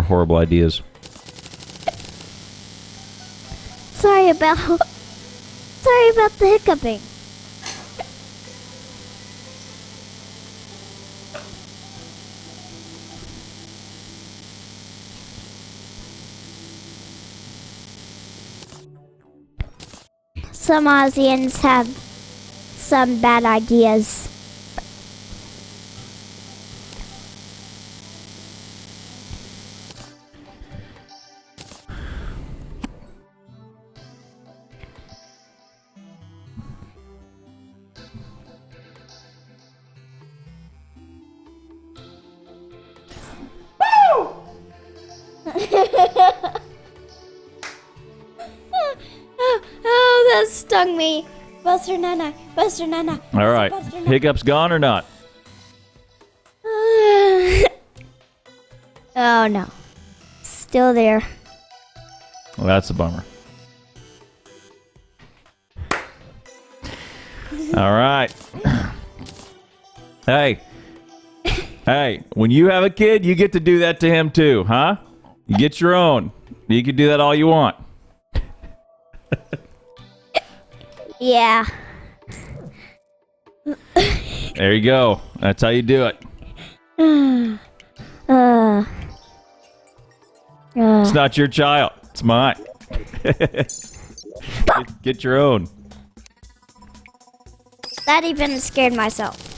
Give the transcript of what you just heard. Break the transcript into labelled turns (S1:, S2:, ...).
S1: horrible ideas.
S2: Sorry about the hiccuping. Some Aussians have some bad ideas. Oh, that stung me. Buster Nana, Buster Nana.
S1: All right.
S2: Buster Nana.
S1: Hiccups gone or not?
S2: Oh no. Still there.
S1: Well, that's a bummer. All right. Hey. Hey, when you have a kid, you get to do that to him too, huh? You get your own. You can do that all you want.
S2: Yeah.
S1: There you go. That's how you do it. It's not your child. It's mine. Get your own.
S2: That even scared myself.